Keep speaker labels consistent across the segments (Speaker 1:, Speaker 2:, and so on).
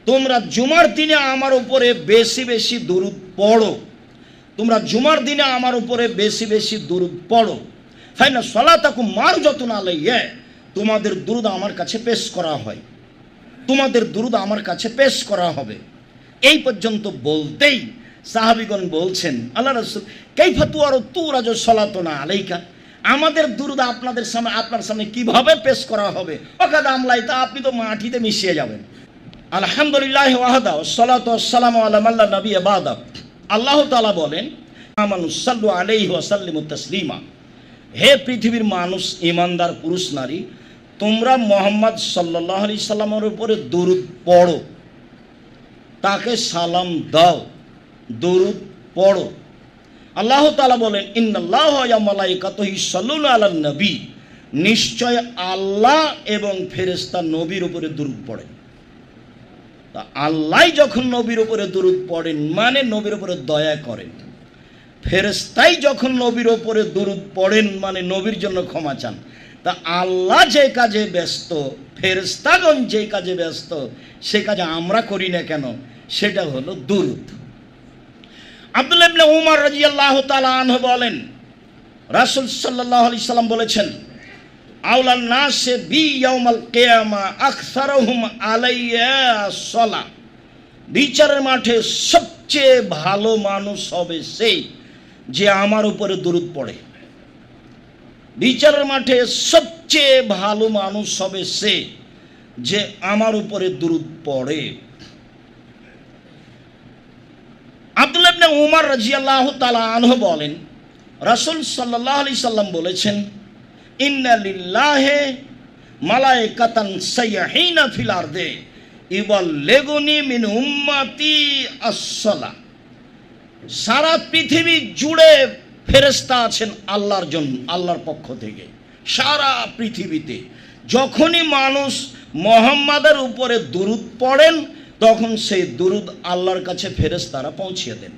Speaker 1: তোমরা জুমার দিনে আমার উপরে বেশি বেশি দুরূদ পড়ো, তোমরা জুমার দিনে আমার উপরে বেশি বেশি দুরূদ পড়ো। ফাইনা সলাতাকুম মারজাতুন আলাইয়া, তোমাদের দুরূদ আমার কাছে পেশ করা হয়, তোমাদের দুরূদ আমার কাছে পেশ করা হবে। এই পর্যন্ত বলতেই সাহাবীগণ বলছেন, আল্লাহ রাসূল কাইফা তুরাজু সলাতুনা আলাইকা, আমাদের দুরূদ আপনাদের সামনে, আপনার সামনে কিভাবে পেশ করা হবে? ওকাদ আমলাইতা, আপনি তো মাটিতে মিশিয়ে যাবেন। আলহামদুলিল্লাহ ওয়াহদা ওয়াসসালাতু ওয়াসসালামু আলা মান লা নাবিয়্যা বাদা। আল্লাহ তাআলা বলেন, আমানু সাল্লু আলাইহি ওয়া সাল্লিমু তাসলিমা, হে পৃথিবীর মানুষ, ঈমানদার পুরুষ নারী, তোমরা মুহাম্মদ সাল্লাল্লাহু আলাইহি সাল্লামের উপরে দুরূদ পড়ো, তাকে সালাম দাও, দুরূদ পড়ো। আল্লাহ তাআলা বলেন, ইন্নাল্লাহা ওয়া মালাইকাতুহু ইউসাল্লুনা আলান নবী, নিশ্চয় আল্লাহ এবং ফেরেশতা নবীর উপরে দুরূদ পড়েন। তা আল্লাহ যখন নবীর উপরে দুরূদ পড়েন মানে নবীর উপরে দয়া করেন, ফেরেশতাই যখন নবীর উপরে দুরূদ পড়েন মানে নবীর জন্য ক্ষমা চান। তা আল্লাহ যে কাজে ব্যস্ত, ফেরেশতাগণ যে কাজে ব্যস্ত, সে কাজে আমরা করি না কেন? সেটা হলো দুরূদ। আব্দুল্লাহ ইবনে উমর রাদিয়াল্লাহু তাআলা আনহু বলেন, রাসূল সাল্লাল্লাহু আলাইহি সাল্লাম বলেছেন, আউলান নাসে বি ইয়াউমাল কিয়ামা আকসারুহুম আলাইয়া সলা, বিচারের মাঠে সবচেয়ে ভালো মানুষ হবে সেই যে আমার উপরে দুরূদ পড়ে। বিচারের মাঠে সবচেয়ে ভালো মানুষ হবে সে যে আমার উপরে দুরূদ পড়ে। আব্দুল্লাহ ইবনে উমর রাদিয়াল্লাহু তাআলা আনহু বলেন, রাসূল সাল্লাল্লাহু আলাইহি সাল্লাম বলেছেন, ইন্না লিল্লাহি মালাইকাতান সাইয়্যাহিনা ফিল আরদে ইবাল্লিগুনি মিন উম্মতি আস-সালাহ, সারা পৃথিবী জুড়ে ফেরেশতা আছেন আল্লাহর জন্য, আল্লাহর পক্ষ থেকে। সারা পৃথিবীতে যখনই মানুষ মুহাম্মাদের উপরে দুরূদ পড়েন তখন সেই দুরূদ আল্লাহর কাছে ফেরেশতারা পৌঁছিয়ে দেন,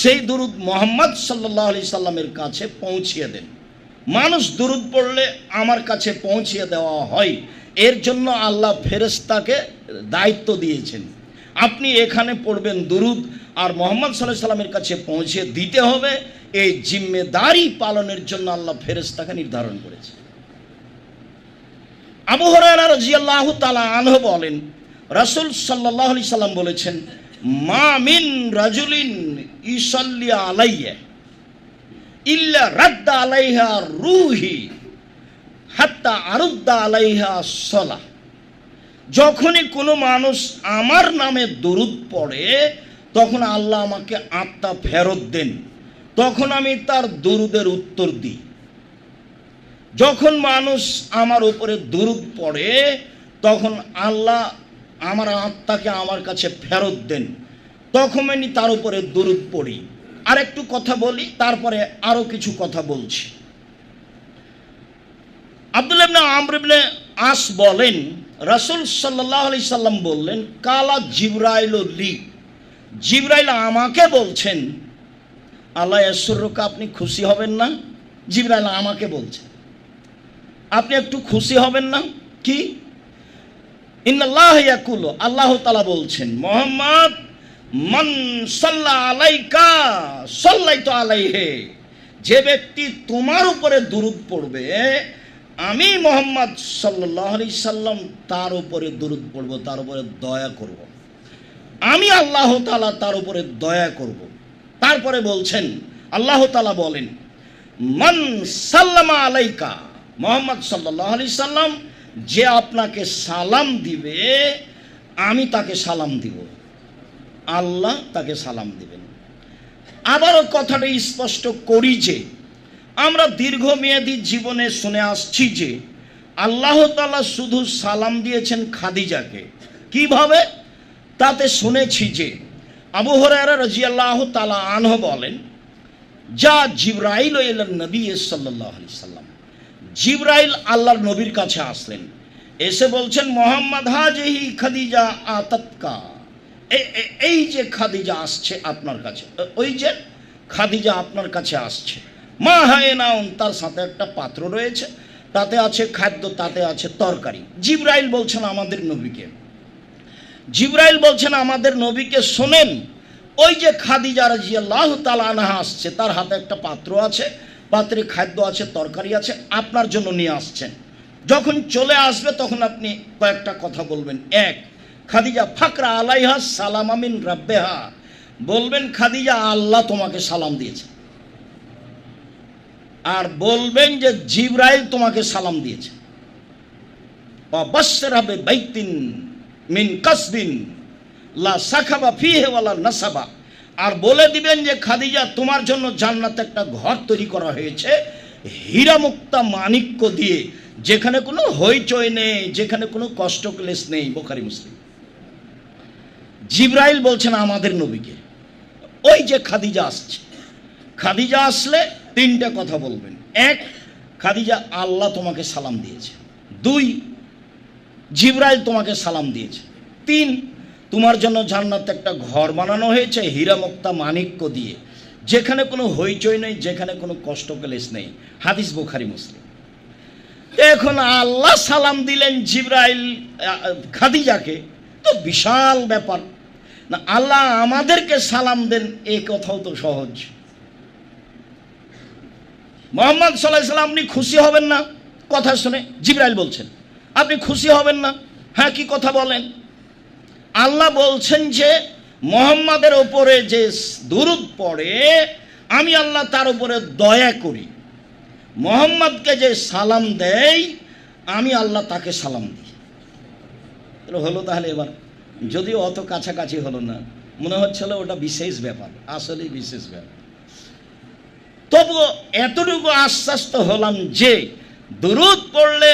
Speaker 1: সেই দুরূদ মুহাম্মদ সাল্লাল্লাহু আলাইহি সাল্লামের কাছে পৌঁছিয়ে দেন। মানুষ দুরূদ পড়লে আমার কাছে পৌঁছিয়ে দেওয়া হয়, এর জন্য আল্লাহ ফেরেশতাকে দায়িত্ব দিয়েছেন। আপনি এখানে পড়বেন দুরূদ আর মুহাম্মদ সাল্লাল্লাহু আলাইহি সাল্লামের কাছে পৌঁছে দিতে হবে, এই জিম্মেদারি পালনের জন্য আল্লাহ ফেরেশতাকে নির্ধারণ করেছে। আবু হুরায়রা রাদিয়াল্লাহু তাআলা আনহু বলেন, রাসূল সাল্লাল্লাহু আলাইহি সাল্লাম বলেছেন, মা মিন রাজুলিন ইউসাল্লি আলাইয়া ইল্লা রাদ্দা আলাইহা রূহি হাত্তা আরুদ্দা আলাইহা সলাহ, যখনই কোনো মানুষ আমার নামে দুরূদ পড়ে তখন আল্লাহ আমাকে আত্মা ফেরত দেন, তখন আমি তার দুরূদের উত্তর দিই। যখন মানুষ আমার উপরে দুরূদ পড়ে তখন আল্লাহ আমার আত্মাকে আমার কাছে ফেরত দেন, তখন আমি তার উপরে দুরূদ পড়ি। আর একটু কথা বলি, তারপরে আরো কিছু কথা বলছি। আব্দুল্লাহ ইবনে আমর ইবনে আস বলেন, রাসূল সাল্লাল্লাহু আলাইহি সাল্লাম বললেন, কালা জিবরাইল লি, জিবরাইল আমাকে বলছেন, আল্লাহ ইয়াসুরুকা, আপনি খুশি হবেন না? জিবরাইল আমাকে বলছেন, আপনি একটু খুশি হবেন না? কি? ইন্নাল্লাহ ইয়াকুলু, আল্লাহ তাআলা বলছেন, মুহাম্মদ মান সাল্লা আলাইকা সাল্লাইতু আলাইহি, যে ব্যক্তি তোমার উপরে দুরূদ পড়বে আমি মুহাম্মদ সাল্লাল্লাহু আলাইহি সাল্লাম তার উপরে দুরূদ পড়ব, তার উপরে দয়া করব, আমি আল্লাহ তাআলা তার উপরে দয়া করব। তারপরে বলছেন, আল্লাহ তাআলা বলেন, মান সাল্লামা আলাইকা, মুহাম্মদ সাল্লাল্লাহু আলাইহি সাল্লাম যে আপনাকে সালাম দিবে আমি তাকে সালাম দিব, আল্লাহ তাকে সালাম দিবেন। আবারও কথাটা স্পষ্ট করি যে আমরা দীর্ঘমেয়াদী জীবনে শুনে আসছি যে আল্লাহ তাআলা শুধু সালাম দিয়েছেন খাদিজাকে। কিভাবে? তাতে শুনেছি যে আবু হুরায়রা রাদিয়াল্লাহু তাআলা আনহু বলেন, যা জিবরাইল ইলা নবী সাল্লাল্লাহু আলাইহি সাল্লাম, জিবরাইল আল্লাহর নবীর কাছে আসলেন, এসে বলছেন, মুহাম্মদ হাজিহি খাদিজা আতাতকা, এই যে খাদিজা আসছে আপনার কাছে, ওই যে খাদিজা আপনার কাছে আসছে, মা হায়নাউন, তার সাথে একটা পাত্র রয়েছে, তাতে আছে খাদ্য, তাতে আছে তরকারি। জিবরাইল বলছেন আমাদের নবীকে, জিবরাইল বলছেন আমাদের নবীকে শোনেন, ওই যে খাদিজা রাদিয়াল্লাহু তাআলা আনহা আসছে, তার হাতে একটা পাত্র আছে, পাত্রে খাদ্য আছে, তরকারি আছে, আপনার জন্য নিয়ে আসছেন। যখন চলে আসবে তখন আপনি কয়েকটা কথা বলবেন। এক, খাদিজা ফাকরা আলাইহা সালাম মিন রাব্বিহা, বলবেন খাদিজা আল্লাহ তোমাকে সালাম দিয়েছে। আর বলবেন যে জিবরাইল তোমাকে সালাম দিয়েছে। ওয়াবাশশিরহা বিবাইতিন মিন কাসবিন লা সাখাবা ফিহি ওয়ালা নাসাবা, আর বলে দিবেন যে খাদিজা তোমার জন্য জান্নাতে একটা ঘর তৈরি করা হয়েছে হীরা মুক্তা মাণিক্য দিয়ে, যেখানে কোনো হইচই নেই, যেখানে কোনো কষ্ট ক্লেশ নেই। বুখারী মুসলিম। জিবরাইল বলছেন আমাদের নবীকে, ওই যে খাদিজা আসছে, খাদিজা আসলে তিনটা কথা বলবেন। এক, খাদিজা আল্লাহ তোমাকে সালাম দিয়েছে। দুই, জিবরাইল তোমাকে সালাম দিয়েছে। তিন, তোমার জন্য জান্নাতে একটা ঘর বানানো হয়েছে হীরা মুক্তা মাণিক্য দিয়ে, যেখানে কোনো হইচই নেই, যেখানে কোনো কষ্ট ক্লেশ নেই। হাদিস বুখারী মুসলিম। এখন আল্লাহ সালাম দিলেন জিবরাইল খাদিজাকে, তো বিশাল ব্যাপার না। আল্লাহ আমাদেরকে সালাম দেন, এই কথাও তো সহজ। মুহাম্মদ সাল্লাল্লাহু আলাইহি ওয়াসাল্লাম আপনি খুশি হবেন না কথা শুনে? জিবরাইল বলছেন আপনি খুশি হবেন না? হ্যাঁ, কি কথা বলেন? আল্লাহ বলছেন যে মুহাম্মাদের ওপরে যে দুরূদ পড়ে আমি আল্লাহ তার উপরে দয়া করি, মুহাম্মদকে যে সালাম দেয় আমি আল্লাহ তাকে সালাম দিই। হলো তাহলে এবার, যদিও অত কাছাকাছি হলো না, মনে হচ্ছিল ওটা বিশেষ ব্যাপার, আসলেই বিশেষ ব্যাপার। তবুও এতটুকু আশ্বাস্ত হলাম যে দুরূদ পড়লে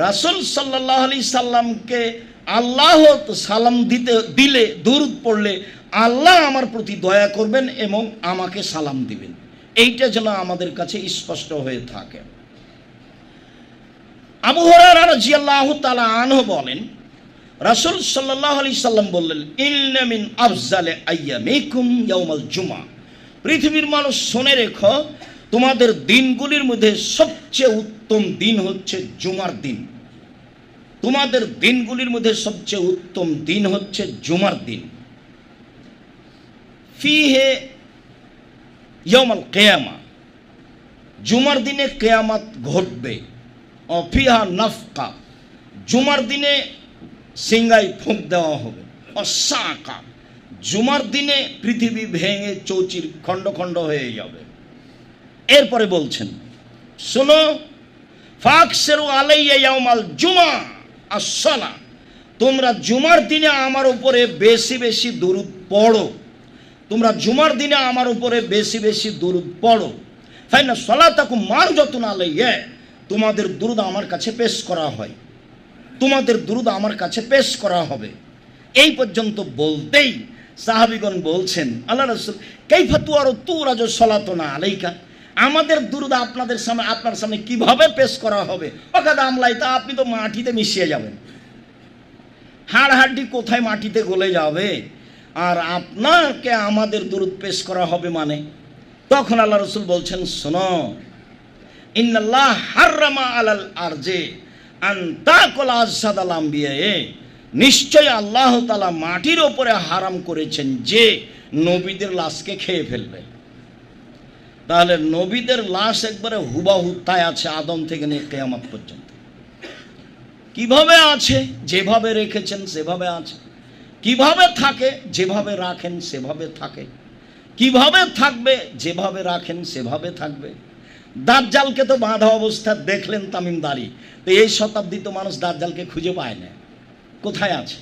Speaker 1: রাসূল সাল্লাল্লাহু আলাইহি সাল্লামকে আল্লাহ সালাম দিলে, দুরূদ পড়লে আল্লাহ আমার প্রতি দয়া করবেন এবং আমাকে সালাম দিবেন, এইটা যেন আমাদের কাছে স্পষ্ট হয়ে থাকে। আবু হুরায়রা রাদিয়াল্লাহু তাআলা আনহু বলেন রাসূল সাল্লাল্লাহু আলাইহি সাল্লাম বললেন, ইন্না মিন আফজালি আইয়ামিকুম ইয়াউমাল জুমআ, পৃথিবীর মানুষ শুনে রেখো তোমাদের দিনগুলির মধ্যে সবচেয়ে উত্তম দিন হচ্ছে জুমার দিন। তোমাদের দিনগুলির মধ্যে সবচেয়ে উত্তম দিন হচ্ছে জুমার দিন। ফিহে ইয়াউমাল কিয়ামা, জুমার দিনে কিয়ামত ঘটবে। ফিহা নাফকা, জুমার দিনে সিংহায় ফুঁক দেওয়া হবে। অসাকা, জুমার দিনে পৃথিবী ভেঙে চৌচির খণ্ড খণ্ড হয়ে যাবে। এরপরে বলছেন শোনো, ফাকসিরু আলাইয়া ইয়াউমাল জুমা আসসালা, তোমরা জুমার দিনে আমার উপরে বেশি বেশি দুরূদ পড়ো। তোমরা জুমার দিনে আমার উপরে বেশি বেশি দুরূদ পড়ো। ফাইনা সালাতাকুম মারজাতুন আলাইয়া, তোমাদের দুরূদ আমার কাছে পেশ করা হয়, তোমাদের দুরূদ আমার কাছে পেশ করা হবে। এই পর্যন্ত বলতেই সাহাবীগণ বলছেন আল্লাহ রাসূল কাইফা তুরাজু সালাতুনা আলাইকা, আমাদের দুরূদ আপনাদের সামনে, আপনার সামনে কিভাবে পেশ করা হবে? ওকাদ আমলাইতা, আপনি তো মাটিতে মিশিয়ে যাবেন, হাড় হাড্ডি কোথায় মাটিতে গলে যাবে, আর আপনাকে আমাদের দুরূদ পেশ করা হবে মানে? তখন আল্লাহ রাসূল বলছেন শোনো, ইন্নাল্লাহ হাররামা আলাল আরজে আন তাকুল আজসাদাল আমবিয়া, নিশ্চয় আল্লাহ তাআলা মাটির ওপরে হারাম করেছেন যে নবীদের লাশকে খেয়ে ফেলবে। তাহলে নবীদের লাশ একবারে হুবাহু তাই আছে, আদম থেকে নিয়ে কিয়ামত পর্যন্ত কিভাবে আছে, যেভাবে রেখেছেন সেভাবে আছে, কিভাবে থাকে যেভাবে রাখেন সেভাবে থাকে, কিভাবে থাকবে যেভাবে রাখেন সেভাবে থাকবে। দাজ্জালকে তো বাঁধা অবস্থা দেখলেন তামিমদারি, তো এই শতাব্দী তো মানুষ দাজ্জালকে খুঁজে পায় না, কোথায় আছে?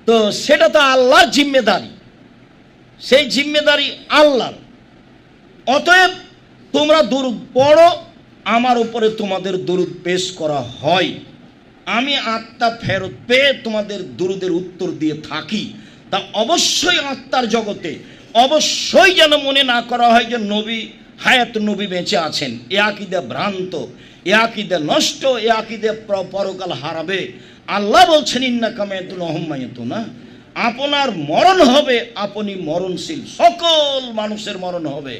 Speaker 1: তো সেটা তো আল্লাহর জিম্মেদারি, সেই জিম্মেদারি আল্লাহর। অতএব তোমরা দুরূদ পড়ো, আমার উপরে তোমাদের দুরূদ পেশ করা হয়, আমি আত্মা ফেরত পেয়ে তোমাদের দুরূদের উত্তর দিয়ে থাকি। তা অবশ্যই আত্মার জগতে অবশ্যই যেন মনে না করা হয় যে নবী হায়াত, নবী বেঁচে আছেন। এ আকীদা ভ্রান্ত, এ আকীদা নষ্ট, এ আকীদা পরকাল হারাবে। আল্লাহ বলছেন ইন্নাকা মাইয়াতুন ওয়া হুম মাইয়াতুন, আপনার মরণ হবে, আপনি মরণশীল, সকল মানুষের মরণ হবে।